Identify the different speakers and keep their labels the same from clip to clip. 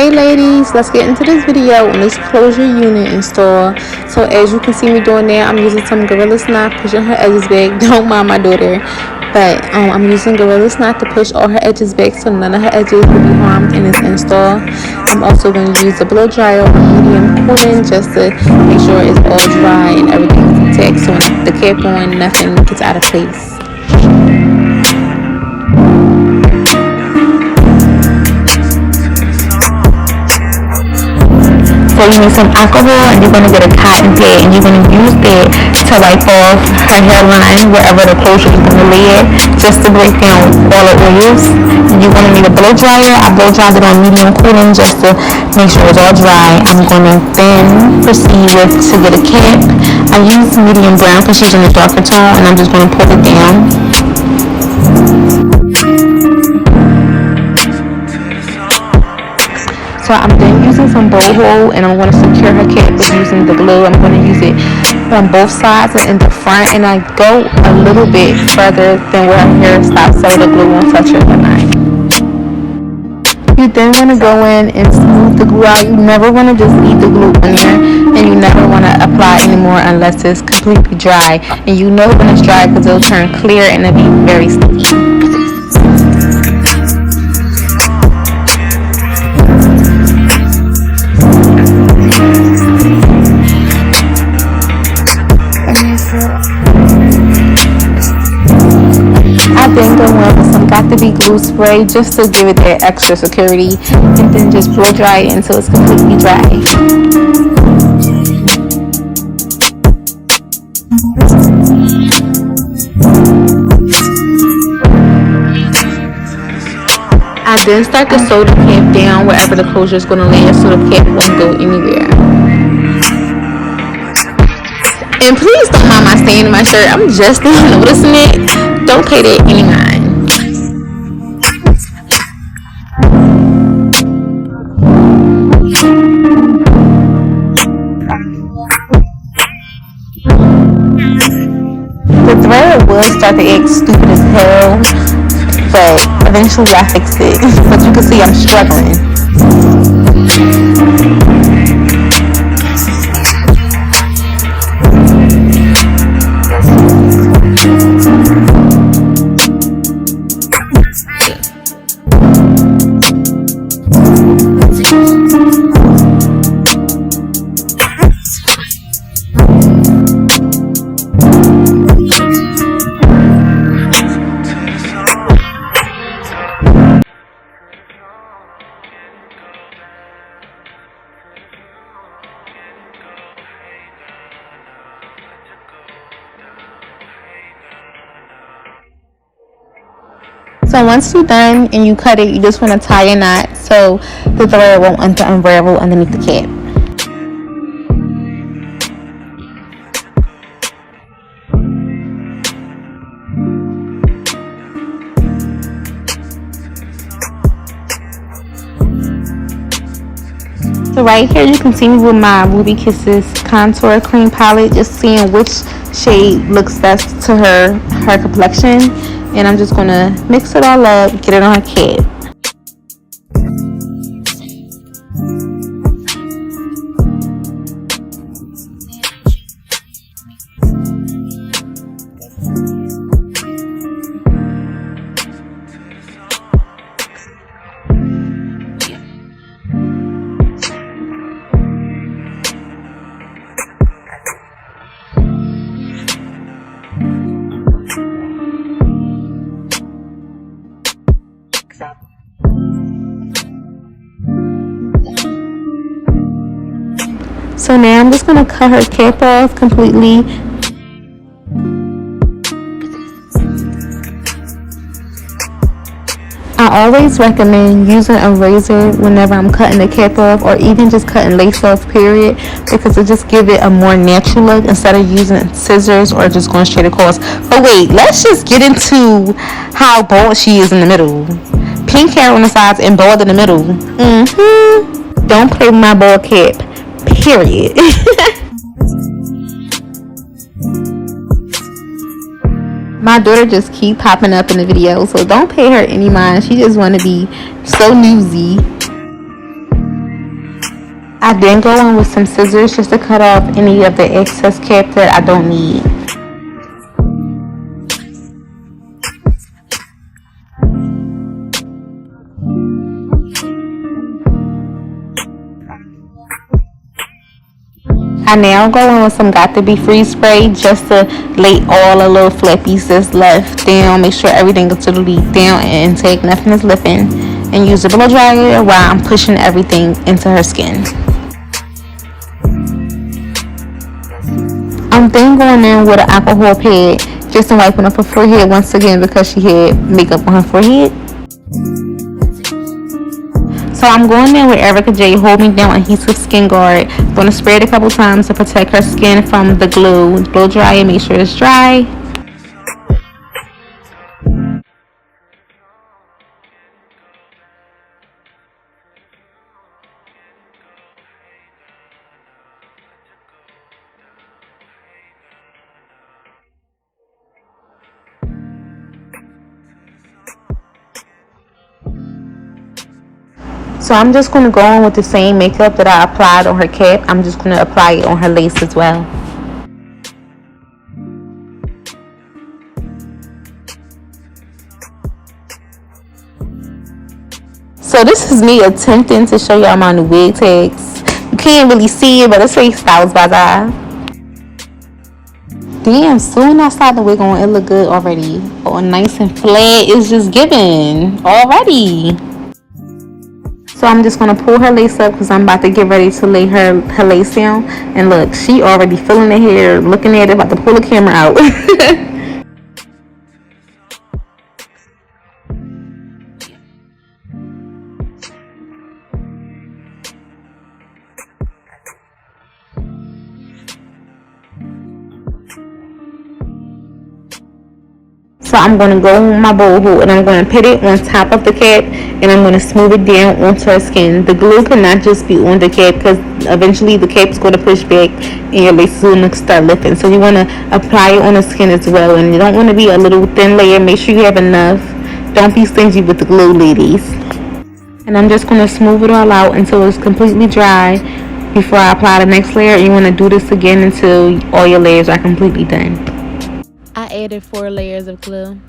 Speaker 1: Hey ladies, let's get into this video on this closure unit install. So as you can see me doing there, I'm using some Gorilla Snot, pushing her edges back. Don't mind my daughter, but I'm using Gorilla Snot to push all her edges back so none of her edges will be harmed in this install. I'm also going to use a blow dryer on medium cooling just to make sure it's all dry and everything's intact, so when the cap on, nothing gets out of place.
Speaker 2: So you need some alcohol, and you're going to get a cotton pad, and you're going to use that to wipe off her hairline wherever the closure is going to lay at, just to break down all the oils. And you're going to need a blow dryer. I blow dried it on medium cooling just to make sure it's all dry. I'm going to then proceed to get a cap. I use medium brown because she's in a darker tone, and I'm just going to pull it down. So I'm then using some boho, and I'm going to secure her cap with using the glue. I'm going to use it on both sides and in the front, and I go a little bit further than where her hair stops so the glue won't touch her line. You then want to go in and smooth the glue out. You never want to just leave the glue in there, and you never want to apply anymore unless it's completely dry. And you know when it's dry because it'll turn clear and it'll be very sticky. Then go in with some Got To Be glue spray just to give it that extra security, and then just blow dry it until it's completely dry. I then start to sew the cap down wherever the closure is going to lay so the cap won't go anywhere. And please don't mind my stain in my shirt. I'm just noticing it. Don't pay that any mind. The thread will start to act stupid as hell, but eventually I fixed it. But you can see I'm struggling. So once you're done and you cut it, you just want to tie a knot so the thread won't unravel underneath the cap. So right here you can see me with my Ruby Kisses contour cream palette, just seeing which shade looks best to her complexion. And I'm just going to mix it all up, get it on her cap. So now I'm just going to cut her cap off completely. I always recommend using a razor whenever I'm cutting the cap off, or even just cutting lace off, period, because it just give it a more natural look instead of using scissors or just going straight across. But wait, let's just get into how bald she is in the middle. Pink hair on the sides and bald in the middle. Don't play with my bald cap. Period. My daughter just keep popping up in the video, so don't pay her any mind. She just want to be so newsy. I then go in with some scissors just to cut off any of the excess cap that I don't need. I now go in with some Got To Be Free spray just to lay all the little flappies that's left down. Make sure everything is totally down and intact, nothing is lifting. And use the blow dryer while I'm pushing everything into her skin. I'm then going in with an alcohol pad just to wiping up her forehead once again because she had makeup on her forehead. So I'm going in with Erica J Hold Me Down Adhesive Skin Guard. I'm going to spray it a couple times to protect her skin from the glue. Blow dry and make sure it's dry. So I'm just going to go in with the same makeup that I applied on her cap. I'm just going to apply it on her lace as well. So this is me attempting to show y'all my new wig tags. You can't really see it, but it's say Styles by Zai. Damn, soon I start the wig on, it look good already. Oh, nice and flat. It's just giving already. So I'm just going to pull her lace up because I'm about to get ready to lay her lace down. And look, she already feeling the hair, looking at it, about to pull the camera out. So I'm going to go with my bowl hole and I'm going to put it on top of the cap and I'm going to smooth it down onto her skin. The glue cannot just be on the cap because eventually the cap is going to push back and your lace is going to start lifting. So you want to apply it on the skin as well, and you don't want to be a little thin layer. Make sure you have enough. Don't be stingy with the glue, ladies. And I'm just going to smooth it all out until it's completely dry before I apply the next layer. You want to do this again until all your layers are completely done.
Speaker 1: I added 4 layers of glue.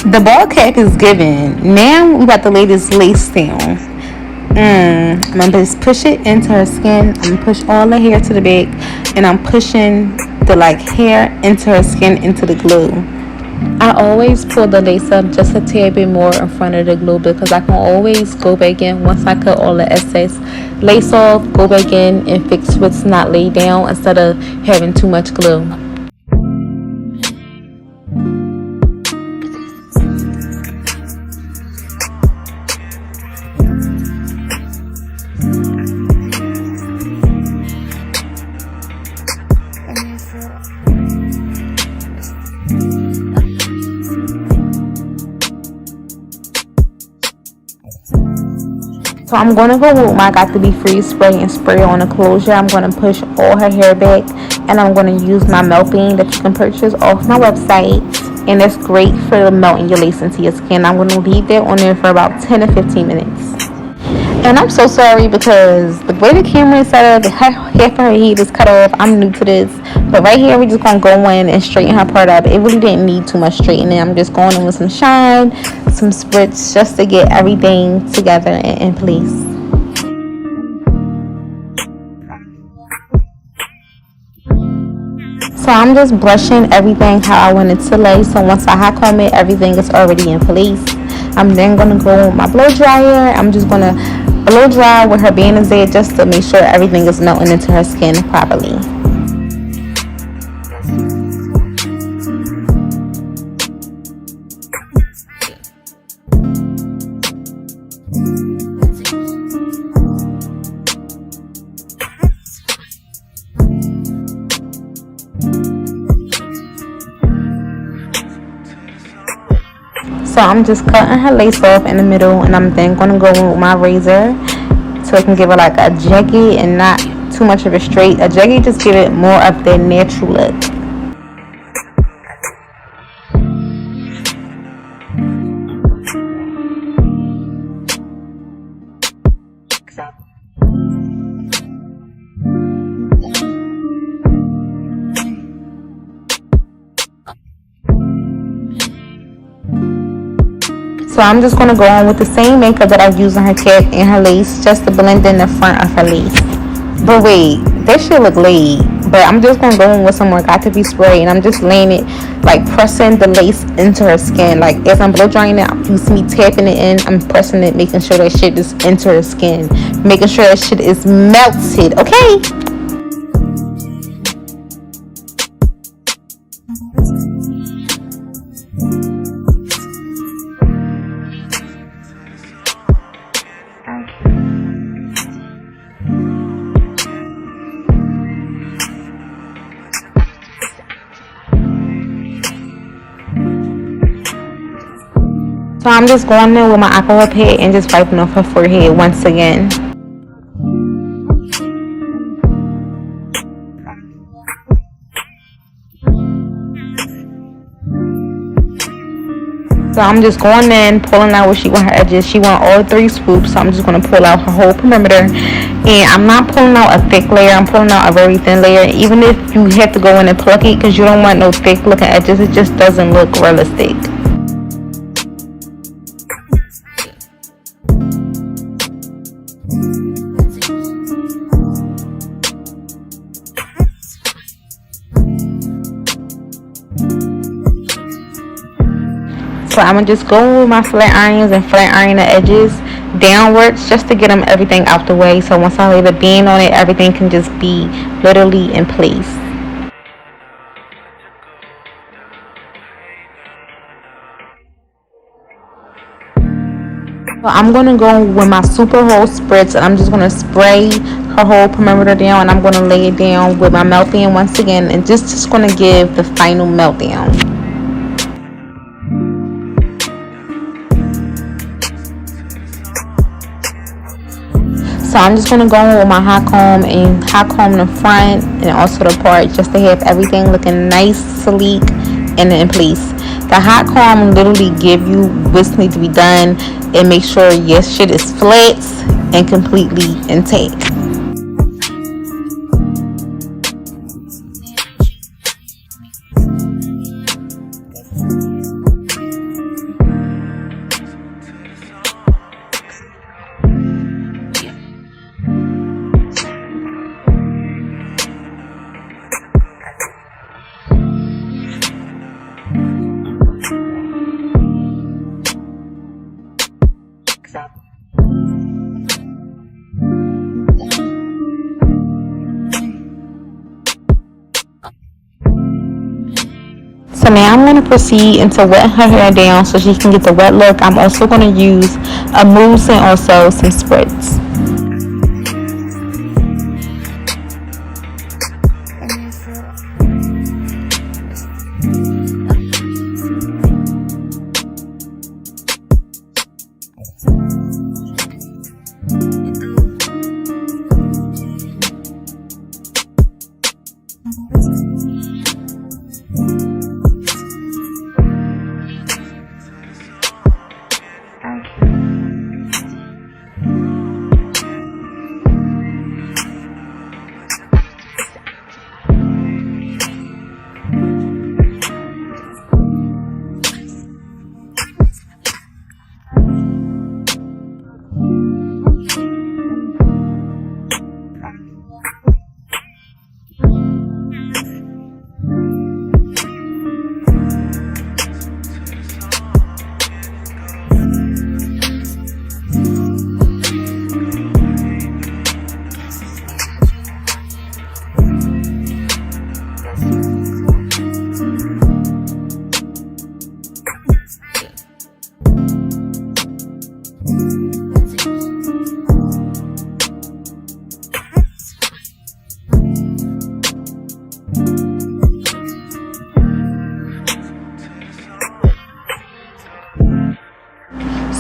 Speaker 2: The ball cap is given. Now we about to lay this lace down. I'm gonna just push it into her skin. I'm gonna push all the hair to the back, and I'm pushing the hair into her skin into the glue.
Speaker 1: I always pull the lace up just a tad bit more in front of the glue because I can always go back in once I cut all the excess lace off, go back in and fix what's not laid down instead of having too much glue.
Speaker 2: So I'm going to go with my Got To Be Free spray and spray on the closure. I'm going to push all her hair back, and I'm going to use my melt bean that you can purchase off my website, and it's great for melting your lace into your skin. I'm going to leave that on there for about 10 to 15 minutes. And I'm so sorry because the way the camera is set up, half of her head is cut off. I'm new to this. But right here, we're just going to go in and straighten her part up. It really didn't need too much straightening. I'm just going in with some shine, some spritz, just to get everything together and in place. So I'm just brushing everything how I want it to lay. So once I hot comb it, everything is already in place. I'm then going to go with my blow dryer. I'm just going to blow dry with her Band-Aid just to make sure everything is melting into her skin properly. So I'm just cutting her lace off in the middle, and I'm then going to go in with my razor so it can give her like a jaggy and not too much of a straight. A jaggy just give it more of their natural look. So I'm just going to go on with the same makeup that I've used on her cap and her lace, just to blend in the front of her lace. But wait, that shit look laid. But I'm just going to go in with some more Got To Be spray, and I'm just laying it, like pressing the lace into her skin. Like as I'm blow drying it, you see me tapping it in, I'm pressing it, making sure that shit is into her skin, making sure that shit is melted, okay? So I'm just going in with my alcohol pad and just wiping off her forehead once again. So I'm just going in, pulling out what she want her edges. She want all 3 swoops, so I'm just going to pull out her whole perimeter. And I'm not pulling out a thick layer, I'm pulling out a very thin layer. Even if you have to go in and pluck it because you don't want no thick looking edges, it just doesn't look realistic. So I'm going to just go with my flat irons and flat iron the edges downwards just to get them everything out the way. So once I lay the bean on it, everything can just be literally in place. So I'm going to go with my super hold spritz, and I'm just going to spray her whole perimeter down, and I'm going to lay it down with my melt bean once again, and just going to give the final melt down. So I'm just going to go in with my hot comb and hot comb the front and also the part just to have everything looking nice, sleek, and in place. The hot comb literally give you what needs to be done and make sure your shit is flat and completely intact. So now I'm going to proceed into wetting her hair down so she can get the wet look. I'm also going to use a mousse and also some spritz.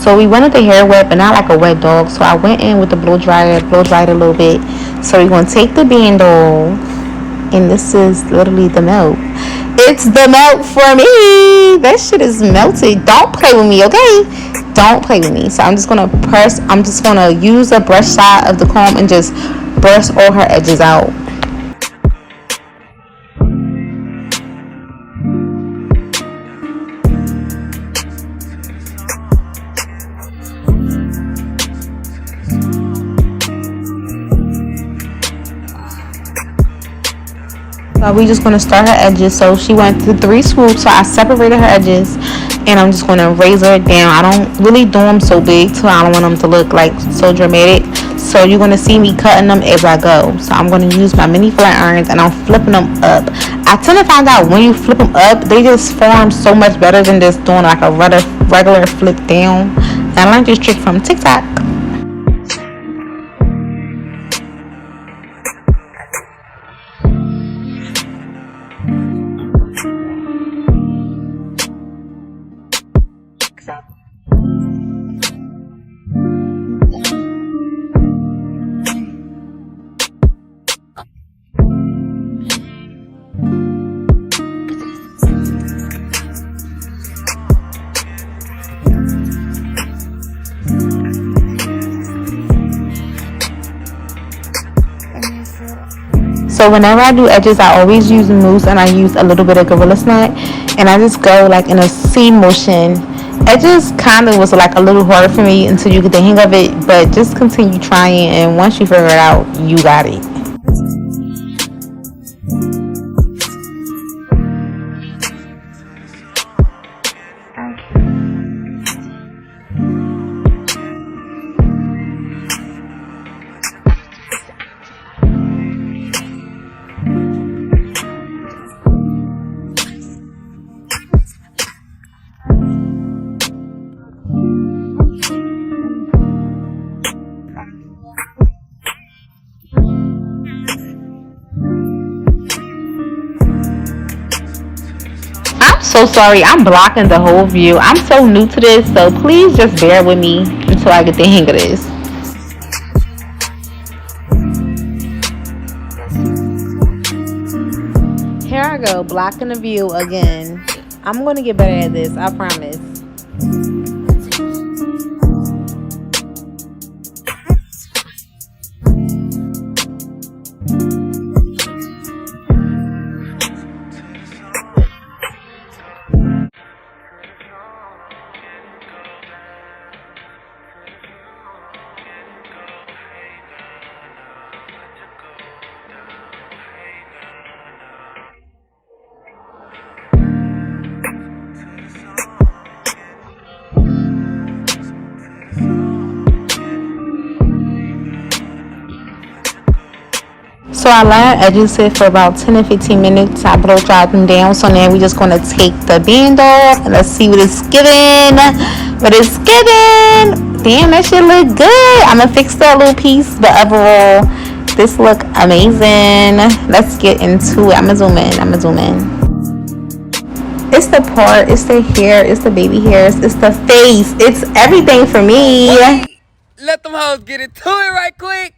Speaker 2: So we wanted the hair wet, but not like a wet dog. So I went in with the blow dryer, blow dried a little bit. So we're gonna take the band off, and this is literally the melt. It's the melt for me. That shit is melted. Don't play with me, okay? Don't play with me. So I'm just gonna press. I'm just gonna use a brush side of the comb and just brush all her edges out. So we just gonna start her edges. So she went through 3 swoops. So I separated her edges, and I'm just gonna razor it down. I don't really do them so big, so I don't want them to look like so dramatic. So you're gonna see me cutting them as I go. So I'm gonna use my mini flat irons, and I'm flipping them up. I tend to find out when you flip them up, they just form so much better than just doing like a regular flip down. And I learned this trick from TikTok. So whenever I do edges, I always use mousse, and I use a little bit of Gorilla Snot, and I just go like in a C motion. Edges kind of was like a little harder for me until you get the hang of it, but just continue trying, and once you figure it out, you got it. So sorry, I'm blocking the whole view. I'm so new to this, so please just bear with me until I get the hang of this. Here I go, blocking the view again. I'm gonna get better at this, I promise. So I let our edges sit for about 10 to 15 minutes. I blow dry them down. So now we're just going to take the band off and let's see what it's giving. What it's giving. Damn, that shit look good. I'm going to fix that little piece. But overall, this look amazing. Let's get into it. I'm going to zoom in. It's the part, it's the hair, it's the baby hairs, it's the face. It's everything for me.
Speaker 3: Wait, let them hoes get into it right quick.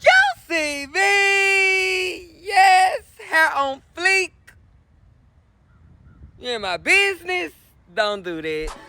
Speaker 3: Y'all see me? Yes, hair on fleek. You in my business? Don't do that.